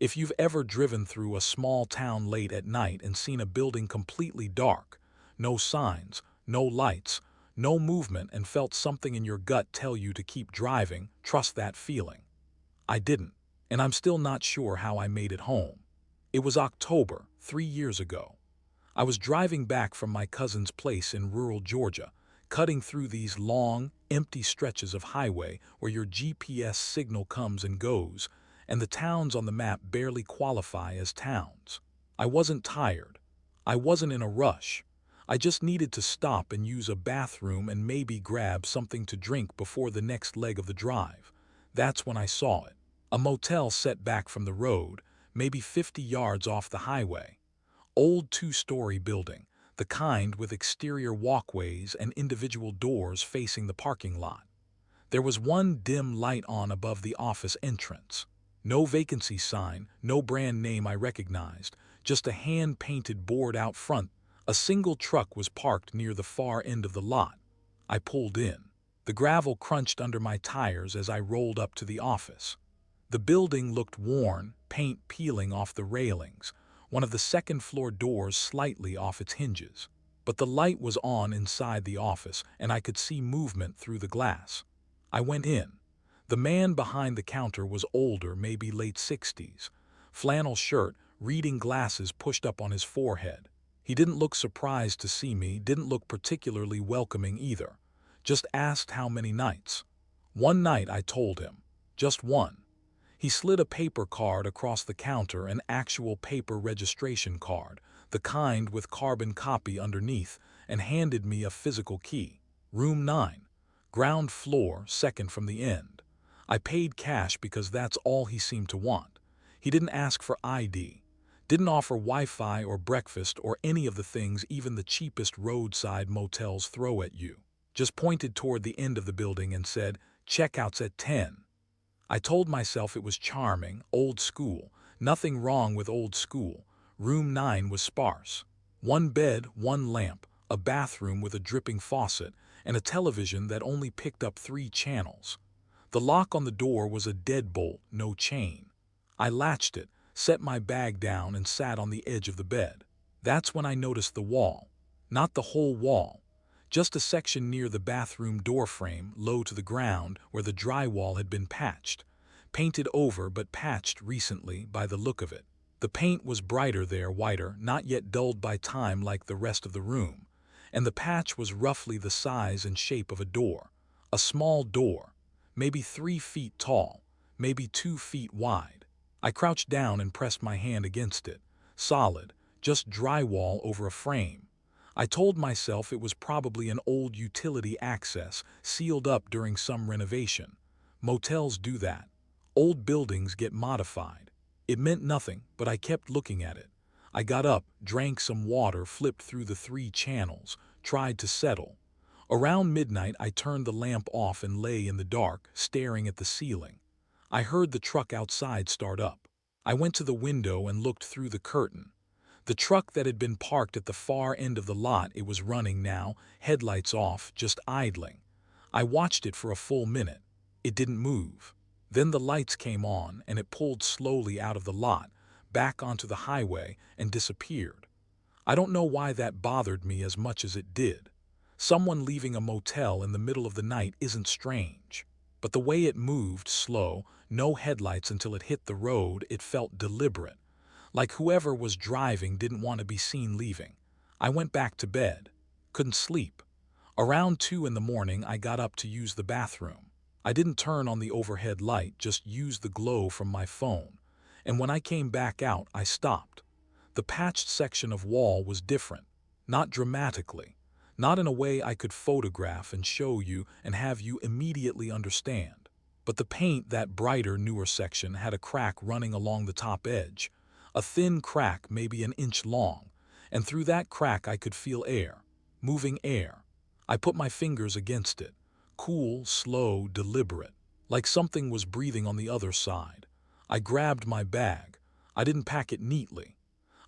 If you've ever driven through a small town late at night and seen a building completely dark, no signs, no lights, no movement, and felt something in your gut tell you to keep driving, trust that feeling. I didn't, and I'm still not sure how I made it home. It was October, 3 years ago. I was driving back from my cousin's place in rural Georgia, cutting through these long, empty stretches of highway where your GPS signal comes and goes, and the towns on the map barely qualify as towns. I wasn't tired. I wasn't in a rush. I just needed to stop and use a bathroom and maybe grab something to drink before the next leg of the drive. That's when I saw it. A motel set back from the road, maybe 50 yards off the highway. Old two-story building, the kind with exterior walkways and individual doors facing the parking lot. There was one dim light on above the office entrance. No vacancy sign, no brand name I recognized, just a hand-painted board out front. A single truck was parked near the far end of the lot. I pulled in. The gravel crunched under my tires as I rolled up to the office. The building looked worn, paint peeling off the railings, one of the second-floor doors slightly off its hinges. But the light was on inside the office, and I could see movement through the glass. I went in. The man behind the counter was older, maybe late 60s. Flannel shirt, reading glasses pushed up on his forehead. He didn't look surprised to see me, didn't look particularly welcoming either. Just asked how many nights. One night, I told him. Just one. He slid a paper card across the counter, an actual paper registration card, the kind with carbon copy underneath, and handed me a physical key. Room 9. Ground floor, second from the end. I paid cash because that's all he seemed to want. He didn't ask for ID. Didn't offer Wi-Fi or breakfast or any of the things even the cheapest roadside motels throw at you. Just pointed toward the end of the building and said, "Checkout's at 10." I told myself it was charming, old school. Nothing wrong with old school. Room 9 was sparse. One bed, one lamp, a bathroom with a dripping faucet, and a television that only picked up 3 channels. The lock on the door was a deadbolt, no chain. I latched it, set my bag down, and sat on the edge of the bed. That's when I noticed the wall. Not the whole wall. Just a section near the bathroom doorframe, low to the ground, where the drywall had been patched. Painted over, but patched recently by the look of it. The paint was brighter there, whiter, not yet dulled by time like the rest of the room. And the patch was roughly the size and shape of a door. A small door. Maybe 3 feet tall. Maybe 2 feet wide. I crouched down and pressed my hand against it. Solid. Just drywall over a frame. I told myself it was probably an old utility access, sealed up during some renovation. Motels do that. Old buildings get modified. It meant nothing, but I kept looking at it. I got up, drank some water, flipped through the 3 channels, tried to settle. Around midnight, I turned the lamp off and lay in the dark, staring at the ceiling. I heard the truck outside start up. I went to the window and looked through the curtain. The truck that had been parked at the far end of the lot, it was running now, headlights off, just idling. I watched it for a full minute. It didn't move. Then the lights came on, and it pulled slowly out of the lot, back onto the highway, and disappeared. I don't know why that bothered me as much as it did. Someone leaving a motel in the middle of the night isn't strange. But the way it moved, slow, no headlights until it hit the road, it felt deliberate. Like whoever was driving didn't want to be seen leaving. I went back to bed. Couldn't sleep. Around 2 in the morning, I got up to use the bathroom. I didn't turn on the overhead light, just used the glow from my phone. And when I came back out, I stopped. The patched section of wall was different. Not dramatically. Not in a way I could photograph and show you and have you immediately understand. But the paint, that brighter, newer section, had a crack running along the top edge. A thin crack, maybe an inch long, and through that crack I could feel air, moving air. I put my fingers against it, cool, slow, deliberate, like something was breathing on the other side. I grabbed my bag. I didn't pack it neatly.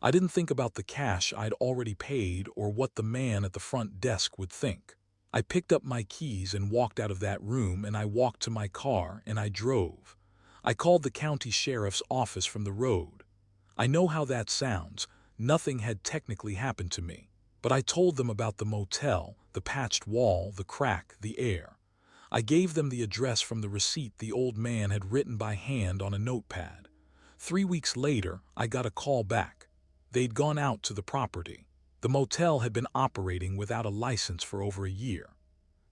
I didn't think about the cash I'd already paid or what the man at the front desk would think. I picked up my keys and walked out of that room, and I walked to my car and I drove. I called the county sheriff's office from the road. I know how that sounds. Nothing had technically happened to me. But I told them about the motel, the patched wall, the crack, the air. I gave them the address from the receipt the old man had written by hand on a notepad. 3 weeks later, I got a call back. They'd gone out to the property. The motel had been operating without a license for over a year.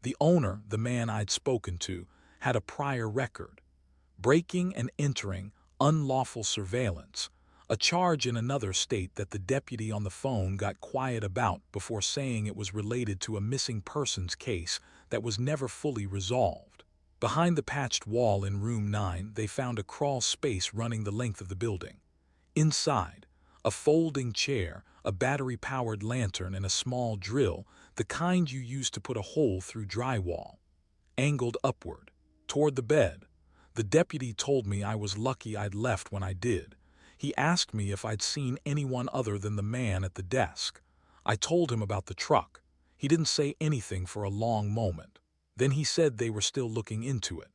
The owner, the man I'd spoken to, had a prior record. Breaking and entering, unlawful surveillance, a charge in another state that the deputy on the phone got quiet about before saying it was related to a missing persons case that was never fully resolved. Behind the patched wall in room 9, they found a crawl space running the length of the building. Inside, a folding chair, a battery-powered lantern, and a small drill, the kind you use to put a hole through drywall, angled upward, toward the bed. The deputy told me I was lucky I'd left when I did. He asked me if I'd seen anyone other than the man at the desk. I told him about the truck. He didn't say anything for a long moment. Then he said they were still looking into it.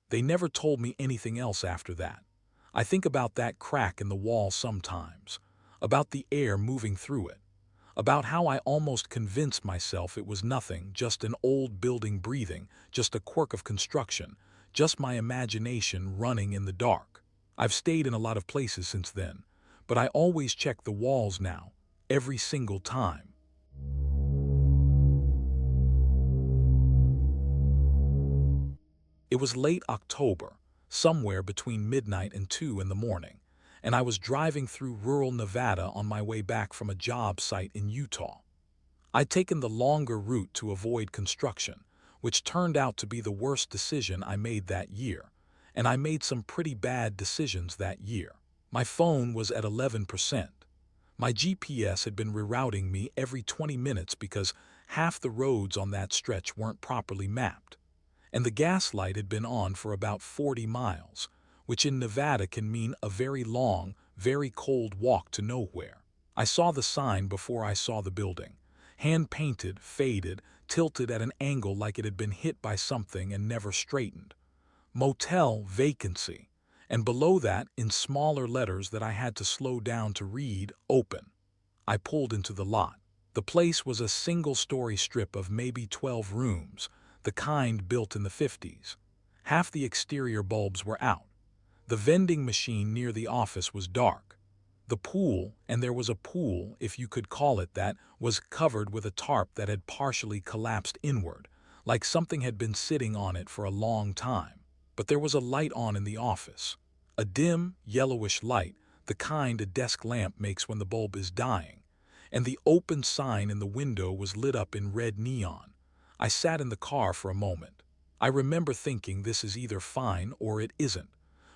They never told me anything else after that. I think about that crack in the wall sometimes, about the air moving through it, about how I almost convinced myself it was nothing, just an old building breathing, just a quirk of construction, just my imagination running in the dark. I've stayed in a lot of places since then, but I always check the walls now, every single time. It was late October, somewhere between midnight and 2 in the morning, and I was driving through rural Nevada on my way back from a job site in Utah. I'd taken the longer route to avoid construction, which turned out to be the worst decision I made that year, and I made some pretty bad decisions that year. My phone was at 11%. My GPS had been rerouting me every 20 minutes because half the roads on that stretch weren't properly mapped. And the gas light had been on for about 40 miles, which in Nevada can mean a very long, very cold walk to nowhere. I saw the sign before I saw the building. Hand-painted, faded, tilted at an angle like it had been hit by something and never straightened. Motel vacancy. And below that, in smaller letters that I had to slow down to read, open. I pulled into the lot. The place was a single-story strip of maybe 12 rooms, the kind built in the 50s. Half the exterior bulbs were out. The vending machine near the office was dark. The pool, and there was a pool, if you could call it that, was covered with a tarp that had partially collapsed inward, like something had been sitting on it for a long time. But there was a light on in the office. A dim, yellowish light, the kind a desk lamp makes when the bulb is dying. And the open sign in the window was lit up in red neon. I sat in the car for a moment. I remember thinking this is either fine or it isn't.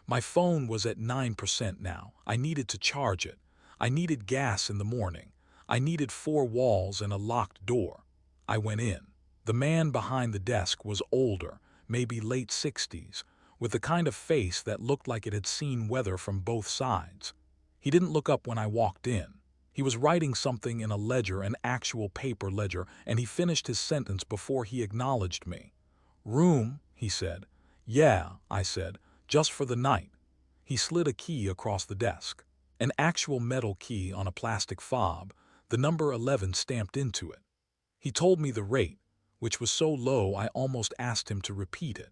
My phone was at 9% now. I needed to charge it. I needed gas in the morning. I needed 4 walls and a locked door. I went in. The man behind the desk was older, maybe late 60s, with the kind of face that looked like it had seen weather from both sides. He didn't look up when I walked in. He was writing something in a ledger, an actual paper ledger, and he finished his sentence before he acknowledged me. "Room," he said. "Yeah," I said, "just for the night." He slid a key across the desk. An actual metal key on a plastic fob, the number 11 stamped into it. He told me the rate, which was so low I almost asked him to repeat it.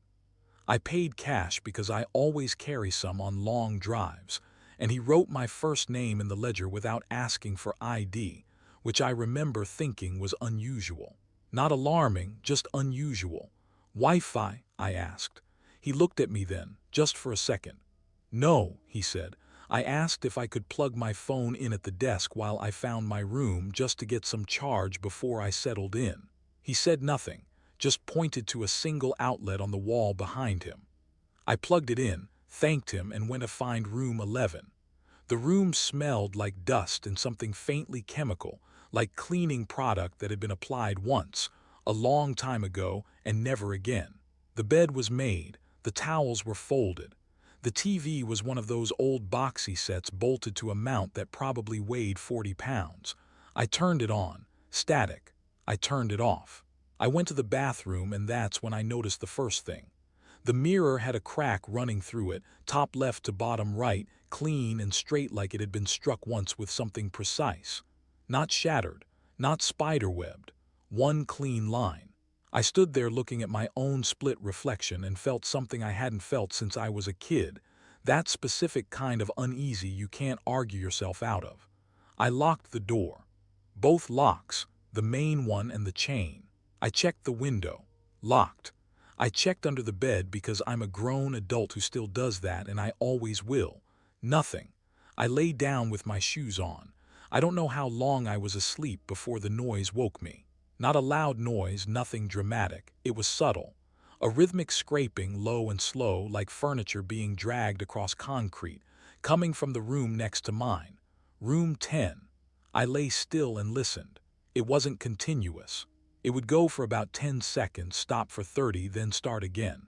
I paid cash because I always carry some on long drives, and he wrote my first name in the ledger without asking for ID, which I remember thinking was unusual. Not alarming, just unusual. "Wi-Fi?" I asked. He looked at me then, just for a second. "No," he said. I asked if I could plug my phone in at the desk while I found my room just to get some charge before I settled in. He said nothing, just pointed to a single outlet on the wall behind him. I plugged it in, thanked him, and went to find room 11. The room smelled like dust and something faintly chemical, like cleaning product that had been applied once, a long time ago, and never again. The bed was made, the towels were folded. The TV was one of those old boxy sets bolted to a mount that probably weighed 40 pounds. I turned it on, static. I turned it off. I went to the bathroom, and that's when I noticed the first thing. The mirror had a crack running through it, top left to bottom right, clean and straight like it had been struck once with something precise. Not shattered, not spider-webbed, one clean line. I stood there looking at my own split reflection and felt something I hadn't felt since I was a kid, that specific kind of uneasy you can't argue yourself out of. I locked the door. Both locks, the main one and the chain. I checked the window. Locked. I checked under the bed because I'm a grown adult who still does that and I always will. Nothing. I lay down with my shoes on. I don't know how long I was asleep before the noise woke me. Not a loud noise, nothing dramatic. It was subtle. A rhythmic scraping, low and slow, like furniture being dragged across concrete, coming from the room next to mine. Room 10. I lay still and listened. It wasn't continuous. It would go for about 10 seconds, stop for 30, then start again.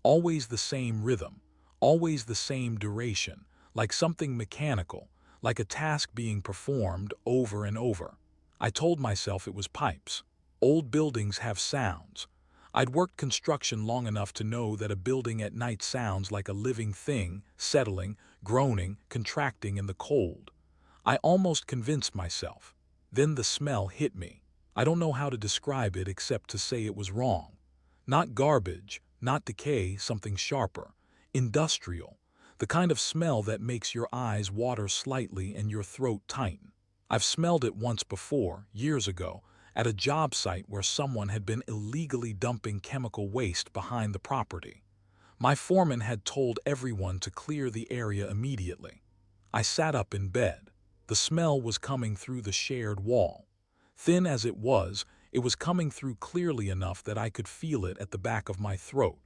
Always the same rhythm, always the same duration, like something mechanical, like a task being performed over and over. I told myself it was pipes. Old buildings have sounds. I'd worked construction long enough to know that a building at night sounds like a living thing, settling, groaning, contracting in the cold. I almost convinced myself. Then the smell hit me. I don't know how to describe it except to say it was wrong. Not garbage, not decay, something sharper. Industrial. The kind of smell that makes your eyes water slightly and your throat tighten. I've smelled it once before, years ago, at a job site where someone had been illegally dumping chemical waste behind the property. My foreman had told everyone to clear the area immediately. I sat up in bed. The smell was coming through the shared wall. Thin as it was coming through clearly enough that I could feel it at the back of my throat.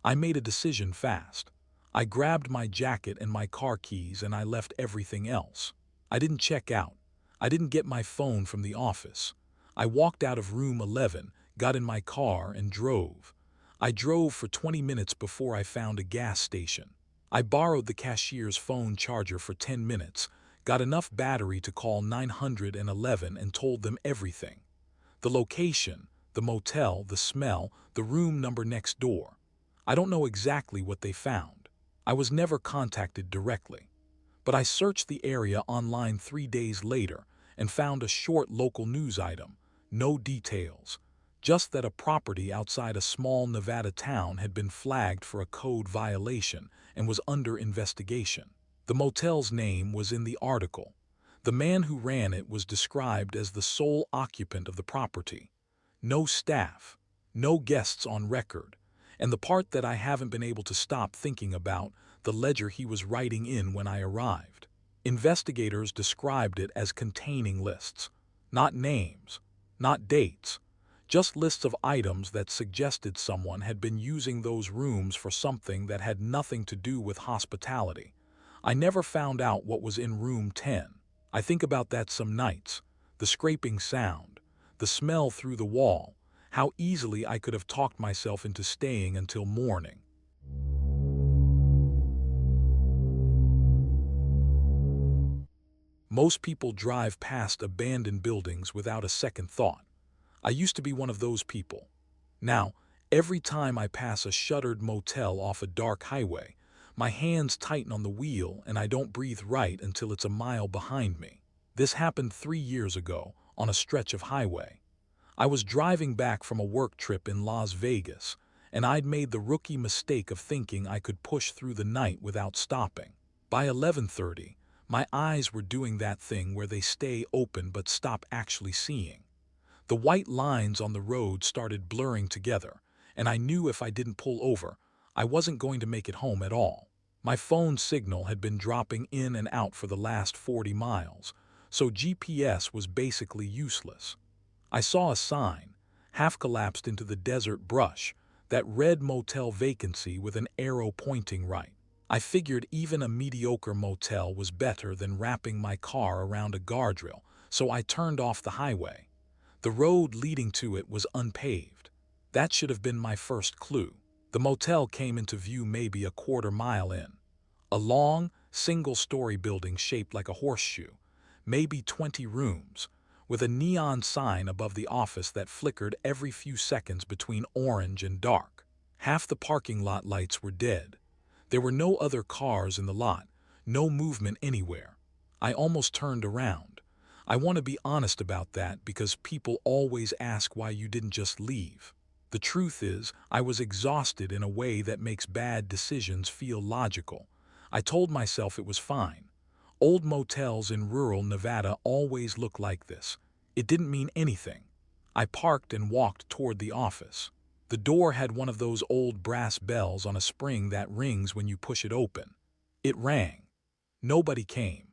I made a decision fast. I grabbed my jacket and my car keys and I left everything else. I didn't check out. I didn't get my phone from the office. I walked out of room 11, got in my car and drove. I drove for 20 minutes before I found a gas station. I borrowed the cashier's phone charger for 10 minutes, got enough battery to call 911 and told them everything. The location, the motel, the smell, the room number next door. I don't know exactly what they found. I was never contacted directly. But I searched the area online 3 days later and found a short local news item. No details. Just that a property outside a small Nevada town had been flagged for a code violation and was under investigation. The motel's name was in the article. The man who ran it was described as the sole occupant of the property. No staff, no guests on record, and the part that I haven't been able to stop thinking about, the ledger he was writing in when I arrived. Investigators described it as containing lists, not names, not dates, just lists of items that suggested someone had been using those rooms for something that had nothing to do with hospitality. I never found out what was in room 10. I think about that some nights. The scraping sound, the smell through the wall, how easily I could have talked myself into staying until morning. Most people drive past abandoned buildings without a second thought. I used to be one of those people. Now, every time I pass a shuttered motel off a dark highway, my hands tighten on the wheel and I don't breathe right until it's a mile behind me. This happened 3 years ago on a stretch of highway. I was driving back from a work trip in Las Vegas, and I'd made the rookie mistake of thinking I could push through the night without stopping. By 11:30, my eyes were doing that thing where they stay open but stop actually seeing. The white lines on the road started blurring together, and I knew if I didn't pull over, I wasn't going to make it home at all. My phone signal had been dropping in and out for the last 40 miles, so GPS was basically useless. I saw a sign, half collapsed into the desert brush, that read motel vacancy with an arrow pointing right. I figured even a mediocre motel was better than wrapping my car around a guardrail, so I turned off the highway. The road leading to it was unpaved. That should have been my first clue. The motel came into view maybe a quarter mile in. A long, single-story building shaped like a horseshoe, maybe 20 rooms, with a neon sign above the office that flickered every few seconds between orange and dark. Half the parking lot lights were dead. There were no other cars in the lot, no movement anywhere. I almost turned around. I want to be honest about that because people always ask why you didn't just leave. The truth is, I was exhausted in a way that makes bad decisions feel logical. I told myself it was fine. Old motels in rural Nevada always look like this. It didn't mean anything. I parked and walked toward the office. The door had one of those old brass bells on a spring that rings when you push it open. It rang. Nobody came.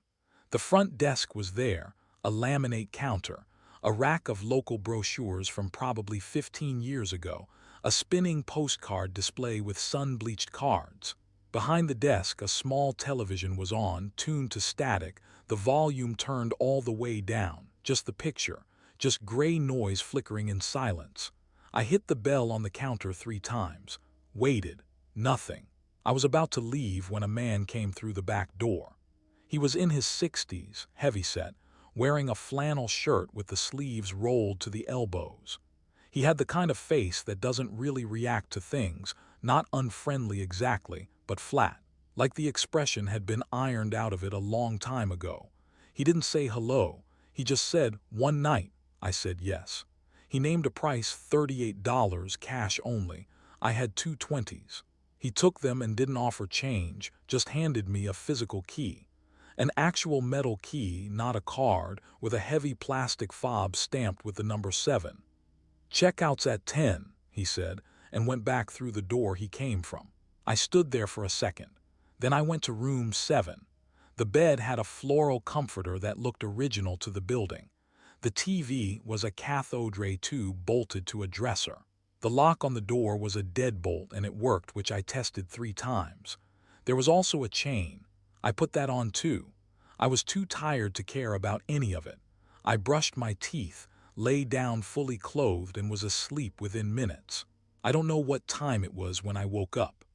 The front desk was there, a laminate counter, a rack of local brochures from probably 15 years ago, a spinning postcard display with sun-bleached cards. Behind the desk, a small television was on, tuned to static, the volume turned all the way down, just the picture, just gray noise flickering in silence. I hit the bell on the counter 3 times, waited, nothing. I was about to leave when a man came through the back door. He was in his 60s, heavyset, wearing a flannel shirt with the sleeves rolled to the elbows. He had the kind of face that doesn't really react to things, not unfriendly exactly, but flat, like the expression had been ironed out of it a long time ago. He didn't say hello, he just said, "One night." I said yes. He named a price, $38, cash only. I had 2 20s. He took them and didn't offer change, just handed me a physical key. An actual metal key, not a card, with a heavy plastic fob stamped with the number 7. "Checkout's at 10, he said, and went back through the door he came from. I stood there for a second. Then I went to room 7. The bed had a floral comforter that looked original to the building. The TV was a cathode ray tube bolted to a dresser. The lock on the door was a deadbolt and it worked, which I tested 3 times. There was also a chain. I put that on too. I was too tired to care about any of it. I brushed my teeth, lay down fully clothed, and was asleep within minutes. I don't know what time it was when I woke up.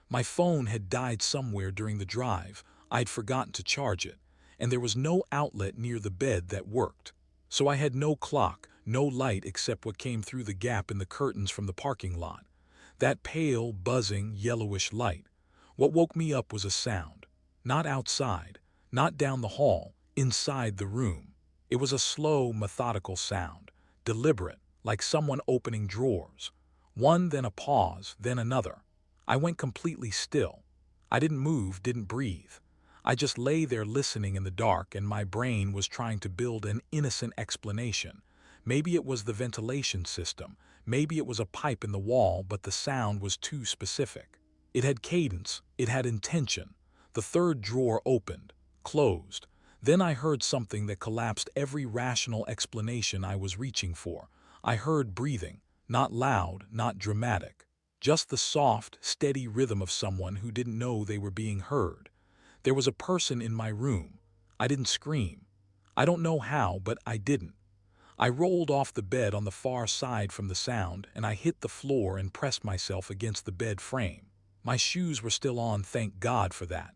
My phone had died somewhere during the drive. I'd forgotten to charge it, and there was no outlet near the bed that worked. So I had no clock, no light except what came through the gap in the curtains from the parking lot. That pale, buzzing, yellowish light. What woke me up was a sound. Not outside, not down the hall, inside the room. It was a slow, methodical sound, deliberate, like someone opening drawers. One, then a pause, then another. I went completely still. I didn't move, didn't breathe. I just lay there listening in the dark, and my brain was trying to build an innocent explanation. Maybe it was the ventilation system, maybe it was a pipe in the wall, but the sound was too specific. It had cadence, it had intention. The third drawer opened, closed. Then I heard something that collapsed every rational explanation I was reaching for. I heard breathing, not loud, not dramatic. Just the soft, steady rhythm of someone who didn't know they were being heard. There was a person in my room. I didn't scream. I don't know how, but I didn't. I rolled off the bed on the far side from the sound, and I hit the floor and pressed myself against the bed frame. My shoes were still on, thank God for that.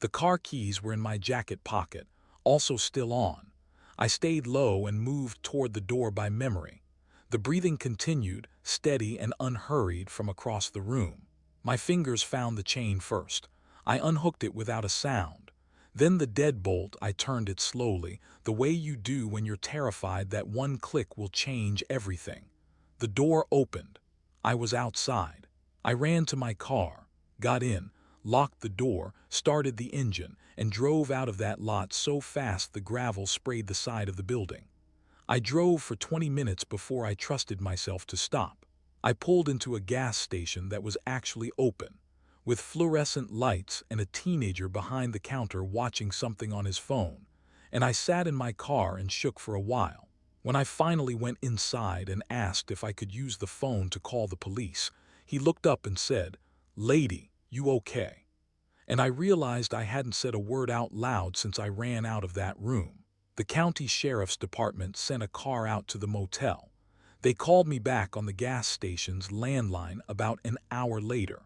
The car keys were in my jacket pocket, also still on. I stayed low and moved toward the door by memory. The breathing continued, steady and unhurried, from across the room. My fingers found the chain first. I unhooked it without a sound. Then the deadbolt. I turned it slowly, the way you do when you're terrified that one click will change everything. The door opened. I was outside. I ran to my car, got in, locked the door, started the engine, and drove out of that lot so fast the gravel sprayed the side of the building. I drove for 20 minutes before I trusted myself to stop. I pulled into a gas station that was actually open, with fluorescent lights and a teenager behind the counter watching something on his phone, and I sat in my car and shook for a while. When I finally went inside and asked if I could use the phone to call the police, he looked up and said, "Lady, you okay?" And I realized I hadn't said a word out loud since I ran out of that room. The county sheriff's department sent a car out to the motel. They called me back on the gas station's landline about an hour later.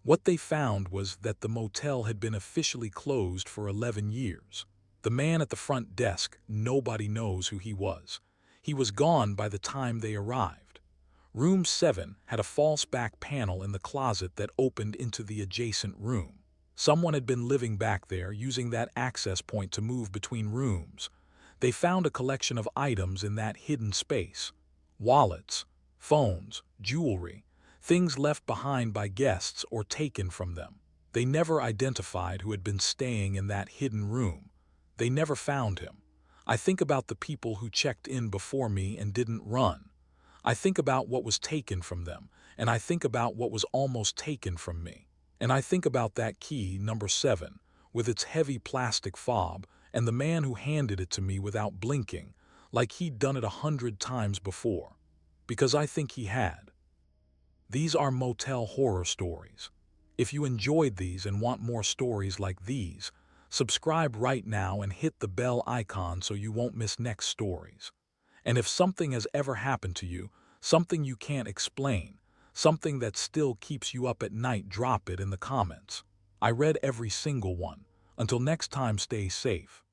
What they found was that the motel had been officially closed for 11 years. The man at the front desk, nobody knows who he was. He was gone by the time they arrived. Room 7 had a false back panel in the closet that opened into the adjacent room. Someone had been living back there, using that access point to move between rooms. They found a collection of items in that hidden space. Wallets, phones, jewelry, things left behind by guests or taken from them. They never identified who had been staying in that hidden room. They never found him. I think about the people who checked in before me and didn't run. I think about what was taken from them, and I think about what was almost taken from me. And I think about that key, number 7, with its heavy plastic fob, and the man who handed it to me without blinking, like he'd done it 100 times before. Because I think he had. These are motel horror stories. If you enjoyed these and want more stories like these, subscribe right now and hit the bell icon so you won't miss next stories. And if something has ever happened to you, something you can't explain, something that still keeps you up at night, drop it in the comments. I read every single one. Until next time, stay safe.